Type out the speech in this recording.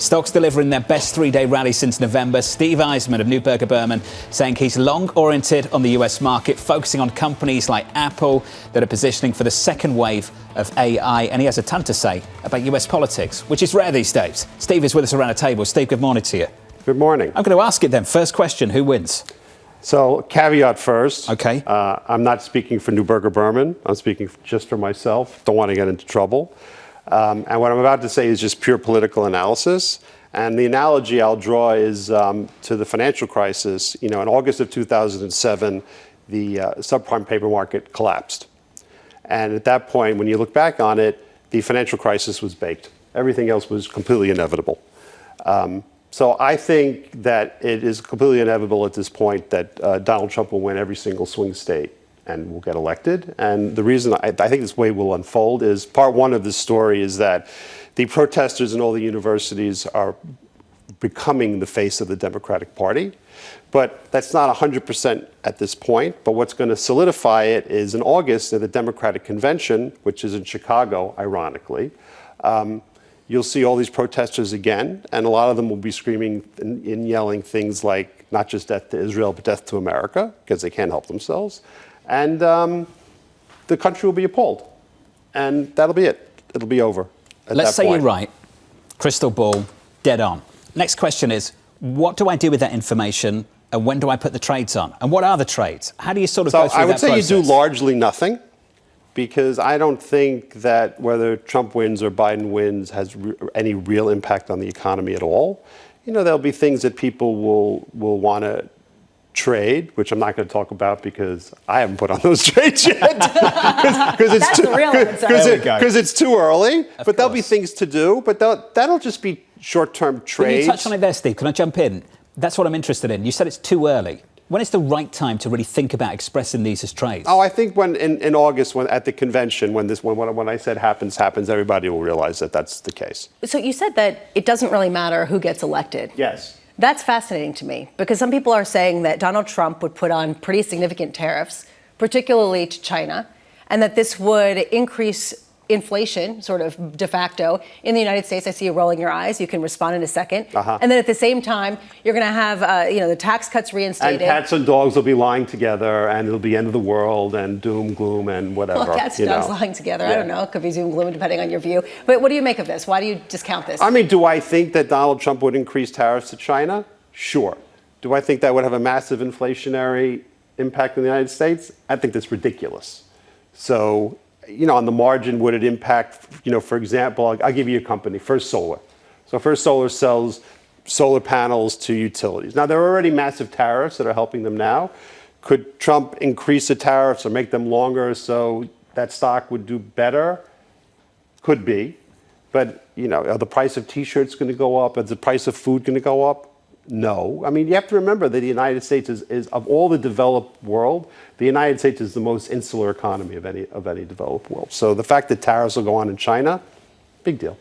Stocks delivering their best three-day rally since November. Steve Eisman of Neuberger Berman saying he's long-oriented on the US market, focusing on companies like Apple that are positioning for the second wave of AI. And he has a ton to say about US politics, which is rare these days. Steve is with us around a table. Steve, good morning to you. Good morning. I'm going to ask it then. First question, who wins? So, caveat first. Okay. I'm not speaking for Neuberger Berman. I'm speaking just for myself. Don't want to get into trouble. And what I'm about to say is just pure political analysis. And the analogy I'll draw is to the financial crisis. You know, in August of 2007, the subprime paper market collapsed. And at that point, when you look back on it, the financial crisis was baked. Everything else was completely inevitable. So I think that it is completely inevitable at this point that Donald Trump will win every single swing state and will get elected. And the reason I think this way will unfold is part one of this story is that the protesters in all the universities are becoming the face of the Democratic Party. But that's not 100% at this point. But what's going to solidify it is in August at the Democratic Convention, which is in Chicago, ironically, you'll see all these protesters again, and a lot of them will be screaming and yelling things like not just death to Israel, but death to America, because they can't help themselves. And the country will be appalled. And that'll be it. It'll be over. Let's say you're right. Crystal ball, dead on. Next question is, what do I do with that information, and when do I put the trades on? And what are the trades? How do you sort of go through that process? I would say you do largely nothing, because I don't think that whether Trump wins or Biden wins has any real impact on the economy at all. You know, there'll be things that people will want to trade, which I'm not going to talk about because I haven't put on those trades yet. Because it's too early. But there'll be things to do. But that'll just be short-term trades. Can you touch on it there, Steve? Can I jump in? That's what I'm interested in. You said it's too early. When is the right time to really think about expressing these as trades? Oh, I think when in August, when at the convention, when I said happens, everybody will realize that that's the case. So you said that it doesn't really matter who gets elected. Yes. That's fascinating to me, because some people are saying that Donald Trump would put on pretty significant tariffs, particularly to China, and that this would increase inflation, sort of de facto, in the United States. I see you rolling your eyes. You can respond in a second. And then at the same time, you're going to have, the tax cuts reinstated. And cats and dogs will be lying together, and it'll be end of the world and doom, gloom, and whatever. Well, cats and dogs lying together. Yeah. I don't know. It could be doom, gloom, depending on your view. But what do you make of this? Why do you discount this? I mean, do I think that Donald Trump would increase tariffs to China? Sure. Do I think that would have a massive inflationary impact in the United States? I think that's ridiculous. So, on the margin, would it impact, for example, I'll give you a company, First Solar. So First Solar sells solar panels to utilities. Now, there are already massive tariffs that are helping them now. Could Trump increase the tariffs or make them longer so that stock would do better? Could be. But, are the price of T-shirts going to go up? Is the price of food going to go up? No. I mean, you have to remember that the United States is of all the developed world, the United States is the most insular economy of any developed world. So the fact that tariffs will go on in China, big deal.